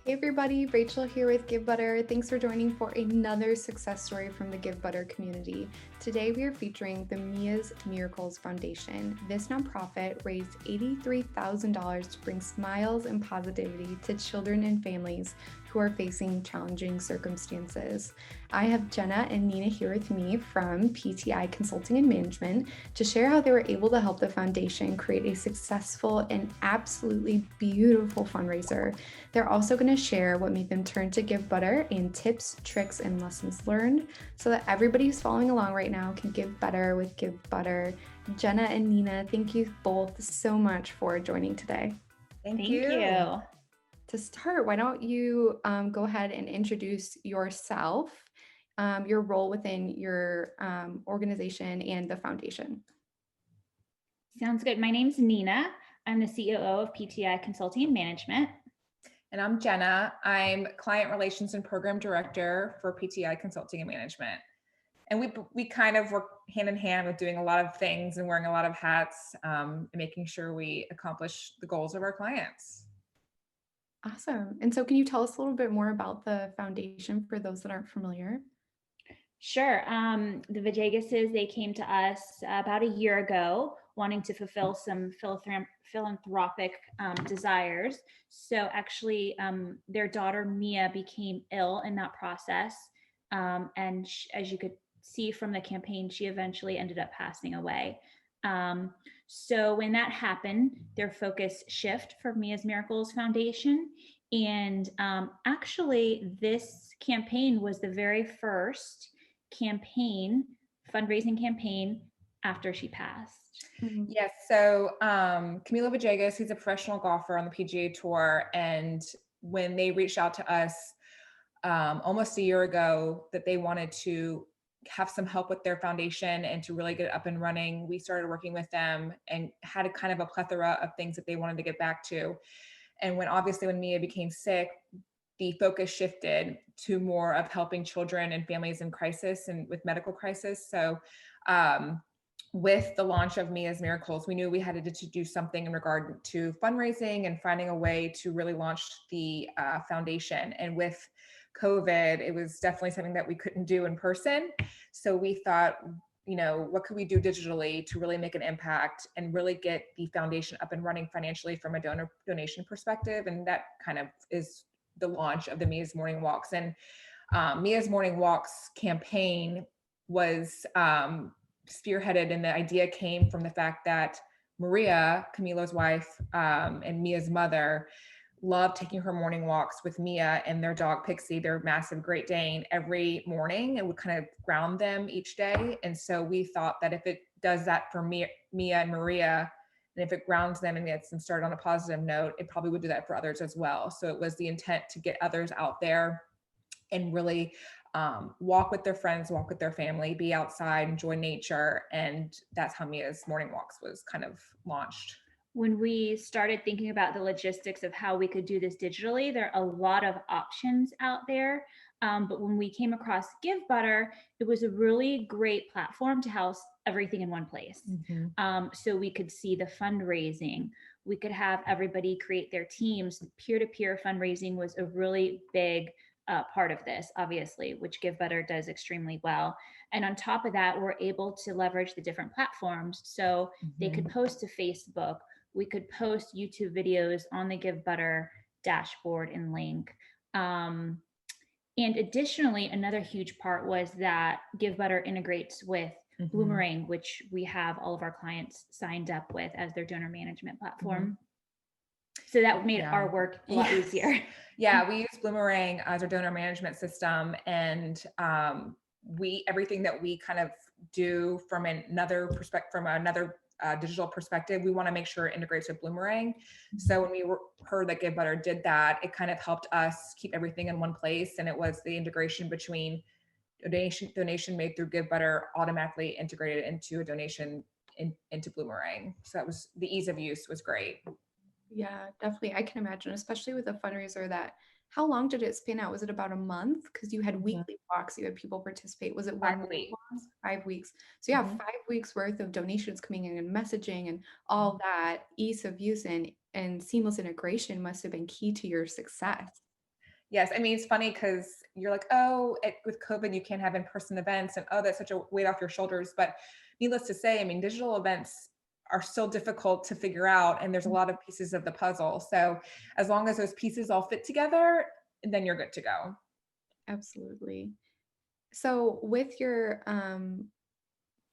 Hey everybody, Rachel here with Givebutter. Thanks for joining for another success story from the Givebutter community. Today we are featuring the Mia's Miracles Foundation. This nonprofit raised $83,000 to bring smiles and positivity to children and families who are facing challenging circumstances. I have Genna and Nina here with me from PTI Consulting and Management to share how they were able to help the foundation create a successful and absolutely beautiful fundraiser. They're also going to share what made them turn to Givebutter and tips, tricks, and lessons learned so that everybody who's following along right now can give better with Givebutter. Genna and Nina, thank you both so much for joining today. Thank you. To start, why don't you go ahead and introduce yourself, your role within your organization and the foundation. Sounds good. My name's Nina. I'm the COO of PTI Consulting and Management. And I'm Genna. I'm Client Relations and Program Director for PTI Consulting and Management. And we kind of work hand in hand with doing a lot of things and wearing a lot of hats, and making sure we accomplish the goals of our clients. Awesome. And so can you tell us a little bit more about the foundation for those that aren't familiar? Sure. The Vajegases, they came to us about a year ago wanting to fulfill some philanthropic desires. So actually, their daughter Mia became ill in that process. And as you could see from the campaign, she eventually ended up passing away. So when that happened, their focus shift for Mia's Miracles Foundation. And actually, this campaign was the very first fundraising campaign after she passed. Yes. So Camilo Villegas, he's a professional golfer on the PGA Tour. And when they reached out to us almost a year ago that they wanted to have some help with their foundation and to really get it up and running, we started working with them and had a kind of a plethora of things that they wanted to get back to. And when Mia became sick, the focus shifted to more of helping children and families in crisis and with medical crisis. So with the launch of Mia's Miracles, we knew we had to do something in regard to fundraising and finding a way to really launch the foundation. And with COVID, it was definitely something that we couldn't do in person. So we thought, what could we do digitally to really make an impact and really get the foundation up and running financially from a donation perspective? And that kind of is the launch of the Mia's Morning Walks. And Mia's Morning Walks campaign was spearheaded, and the idea came from the fact that Maria, Camilo's wife, and Mia's mother, loved taking her morning walks with Mia and their dog Pixie, their massive Great Dane, every morning. It would kind of ground them each day. And so we thought that if it does that for Mia and Maria, and if it grounds them and gets them started on a positive note, it probably would do that for others as well. So it was the intent to get others out there and really walk with their friends, walk with their family, be outside, enjoy nature. And that's how Mia's Morning Walks was kind of launched. When we started thinking about the logistics of how we could do this digitally, there are a lot of options out there. But when we came across Givebutter, it was a really great platform to house everything in one place. So we could see the fundraising. We could have everybody create their teams. Peer-to-peer fundraising was a really big part of this, obviously, which Givebutter does extremely well. And on top of that, we're able to leverage the different platforms. So they could post to Facebook. We could post YouTube videos on the Givebutter dashboard and link. And additionally, another huge part was that Givebutter integrates with Bloomerang, which we have all of our clients signed up with as their donor management platform. So that made our work a lot easier. Yeah, we use Bloomerang as our donor management system, and everything that we kind of do from another digital perspective, we want to make sure it integrates with Bloomerang. So when we heard that Givebutter did that, it kind of helped us keep everything in one place, and it was the integration between donation made through Givebutter automatically integrated into a donation into Bloomerang. So that was the ease of use was great. Yeah, definitely. I can imagine, especially with a fundraiser how long did it span out? Was it about a month? Because you had weekly walks, you had people participate. Was it 5 weeks? 5 weeks. So yeah, 5 weeks worth of donations coming in and messaging and all that ease of use and seamless integration must have been key to your success. Yes. I mean, it's funny because you're like, oh, with COVID, you can't have in-person events, and oh, that's such a weight off your shoulders. But needless to say, I mean, digital events are still difficult to figure out, and there's a lot of pieces of the puzzle. So as long as those pieces all fit together, then you're good to go. Absolutely. So with your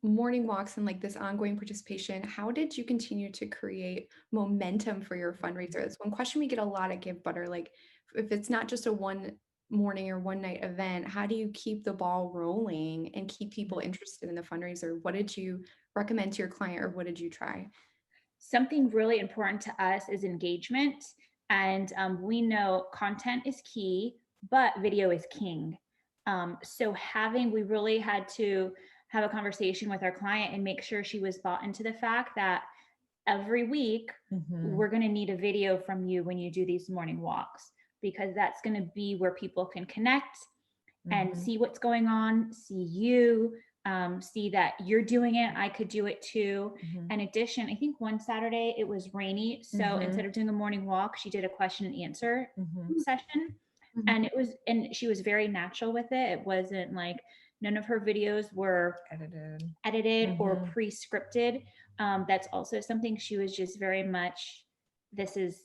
morning walks and like this ongoing participation, how did you continue to create momentum for your fundraiser? That's one question we get a lot at Givebutter. Like, if it's not just a one morning or one night event, how do you keep the ball rolling and keep people interested in the fundraiser? What did you recommend to your client, or what did you try? Something really important to us is engagement. And we know content is key, but video is king. We really had to have a conversation with our client and make sure she was bought into the fact that every week we're going to need a video from you when you do these morning walks, because that's going to be where people can connect and see what's going on, see you, see that you're doing it. I could do it too. In addition, I think one Saturday it was rainy. So instead of doing a morning walk, she did a question and answer session. And she was very natural with it. It wasn't like, none of her videos were edited or pre-scripted. That's also something she was just very much, this is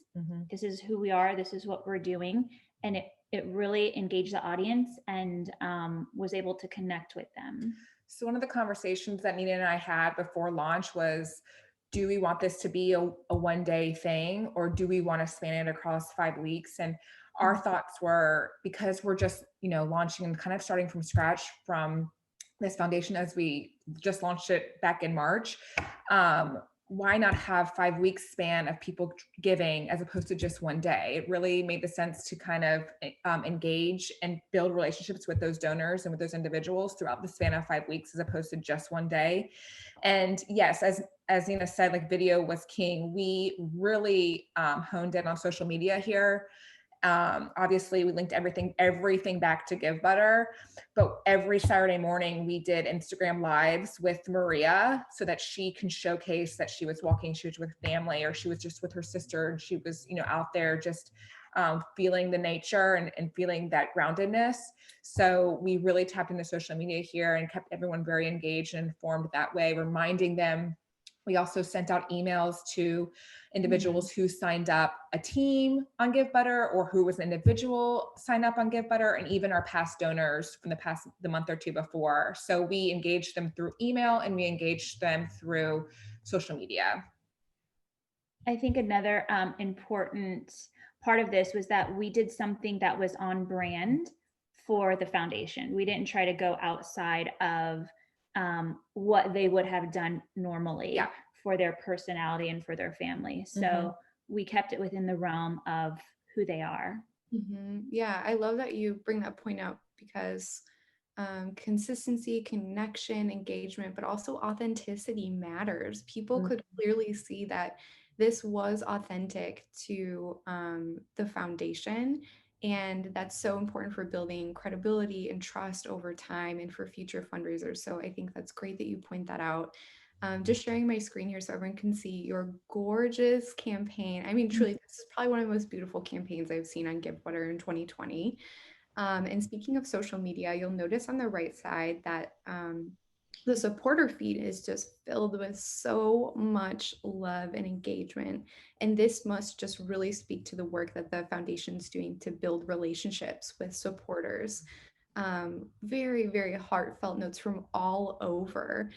who we are, this is what we're doing. And it really engaged the audience and was able to connect with them. So one of the conversations that Nina and I had before launch was, do we want this to be a one-day thing, or do we want to span it across 5 weeks? And our thoughts were, because we're just, launching and kind of starting from scratch from this foundation, as we just launched it back in March, why not have 5 weeks span of people giving as opposed to just one day? It really made the sense to kind of engage and build relationships with those donors and with those individuals throughout the span of 5 weeks, as opposed to just one day. And yes, as Nina said, like, video was king. We really honed in on social media here. Obviously we linked everything back to Givebutter, but every Saturday morning we did Instagram lives with Maria so that she can showcase that she was walking, she was with family, or she was just with her sister, and she was, out there just feeling the nature and feeling that groundedness. So we really tapped into social media here and kept everyone very engaged and informed that way, reminding them. We also sent out emails to individuals who signed up a team on Givebutter, or who was an individual sign up on Givebutter, and even our past donors from the month or two before. So we engaged them through email and we engaged them through social media. I think another important part of this was that we did something that was on brand for the foundation. We didn't try to go outside of what they would have done normally for their personality and for their family. So we kept it within the realm of who they are. Yeah, I love that you bring that point up, because consistency, connection, engagement, but also authenticity matters. People could clearly see that this was authentic to the foundation. And that's so important for building credibility and trust over time and for future fundraisers. So I think that's great that you point that out. Just sharing my screen here so everyone can see your gorgeous campaign. I mean, truly, this is probably one of the most beautiful campaigns I've seen on Givebutter in 2020. And speaking of social media, you'll notice on the right side that the supporter feed is just filled with so much love and engagement. And this must just really speak to the work that the foundation's doing to build relationships with supporters. Very, very heartfelt notes from all over.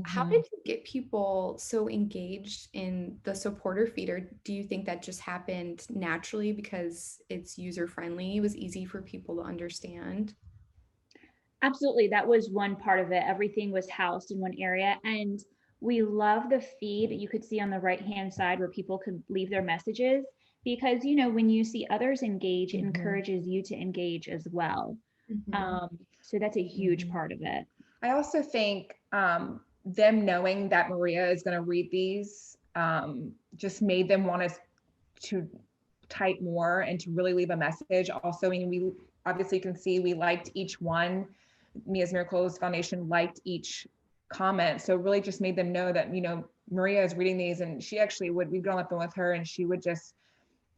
How did you get people so engaged in the supporter feed? Or do you think that just happened naturally because it's user friendly? It was easy for people to understand? Absolutely. That was one part of it. Everything was housed in one area. And we love the feed you could see on the right-hand side where people could leave their messages, because, when you see others engage, it encourages you to engage as well. So that's a huge part of it. I also think them knowing that Maria is going to read these just made them want us to type more and to really leave a message. Also, I mean, we obviously can see we liked each one. Mia's Miracles Foundation liked each comment. So it really just made them know that, Maria is reading these, and she actually we'd gone up with her and she would just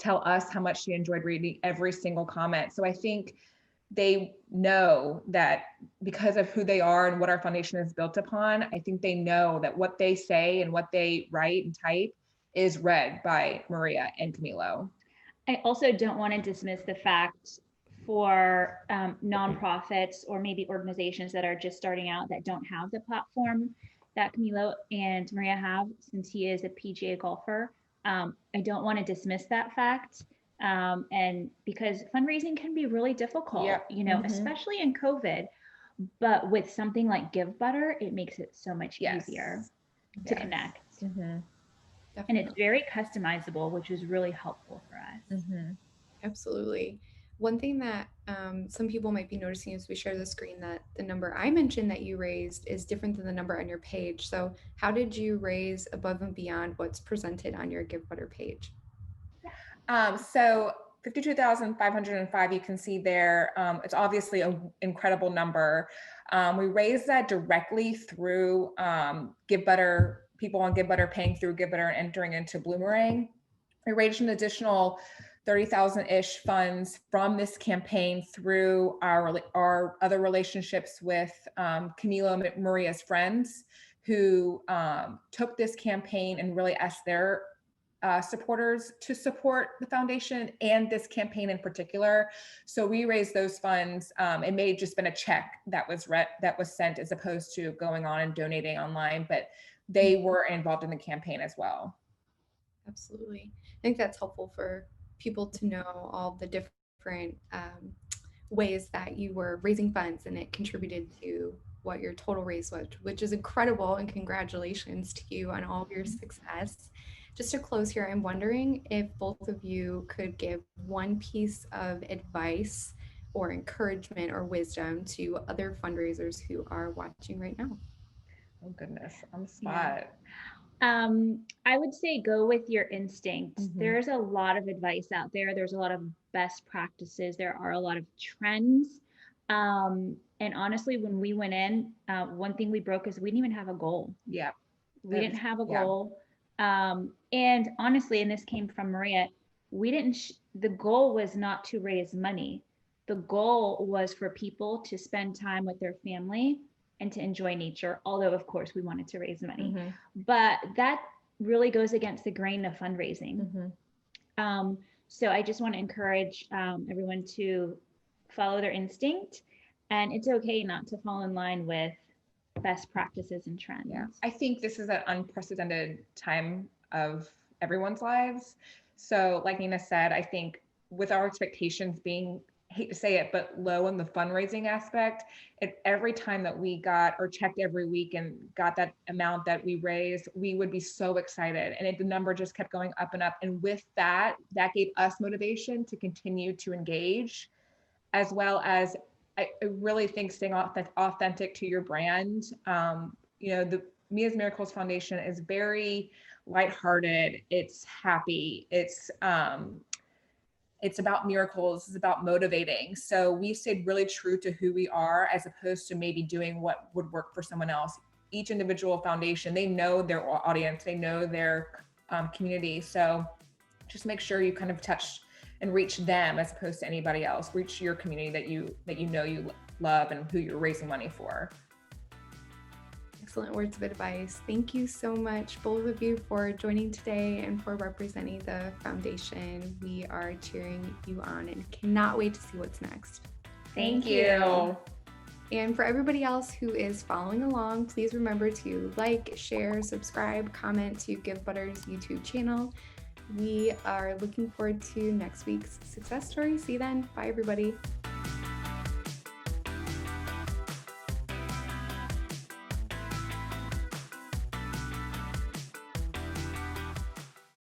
tell us how much she enjoyed reading every single comment. So I think they know that because of who they are and what our foundation is built upon, I think they know that what they say and what they write and type is read by Maria and Camilo. I also don't want to dismiss the fact for nonprofits or maybe organizations that are just starting out that don't have the platform that Camilo and Maria have, since he is a PGA golfer. I don't want to dismiss that fact. And because fundraising can be really difficult, especially in COVID. But with something like Givebutter, it makes it so much easier to connect. And it's very customizable, which is really helpful for us. Absolutely. One thing that some people might be noticing as we share the screen, that the number I mentioned that you raised is different than the number on your page. So how did you raise above and beyond what's presented on your Givebutter page? So 52,505, you can see there, it's obviously an incredible number. We raised that directly through Givebutter, people on Givebutter paying through Givebutter and entering into Bloomerang. We raised an additional 30,000-ish funds from this campaign through our other relationships with Camilo and Maria's friends, who took this campaign and really asked their supporters to support the foundation and this campaign in particular. So we raised those funds. It may have just been a check that was sent, as opposed to going on and donating online, but they were involved in the campaign as well. Absolutely. I think that's helpful for people to know all the different ways that you were raising funds, and it contributed to what your total raise was, which is incredible, and congratulations to you on all of your success. Just to close here, I'm wondering if both of you could give one piece of advice or encouragement or wisdom to other fundraisers who are watching right now. Oh goodness, on the spot. I would say go with your instinct. There's a lot of advice out there. There's a lot of best practices. There are a lot of trends. And honestly, when we went in, one thing we broke is we didn't even have a goal. Yeah. We didn't have a goal. And honestly, and this came from Maria, the goal was not to raise money. The goal was for people to spend time with their family and to enjoy nature, although of course we wanted to raise money. But that really goes against the grain of fundraising. So I just want to encourage everyone to follow their instinct, and it's okay not to fall in line with best practices and trends. Yeah, I think this is an unprecedented time of everyone's lives. So like Nina said, I think with our expectations being, I hate to say it, but low in the fundraising aspect, every time that we got or checked every week and got that amount that we raised, we would be so excited. And the number just kept going up and up. And with that gave us motivation to continue to engage, as well as I really think staying authentic to your brand. The Mia's Miracles Foundation is very lighthearted. It's happy. It's about miracles. It's about motivating. So we stayed really true to who we are, as opposed to maybe doing what would work for someone else. Each individual foundation, they know their audience, they know their community. So just make sure you kind of touch and reach them as opposed to anybody else. Reach your community that you know you love and who you're raising money for. Excellent words of advice. Thank you so much, both of you, for joining today and for representing the foundation. We are cheering you on and cannot wait to see what's next. Thank you. And for everybody else who is following along, please remember to like, share, subscribe, comment to Givebutter's YouTube channel. We are looking forward to next week's success story. See you then. Bye, everybody.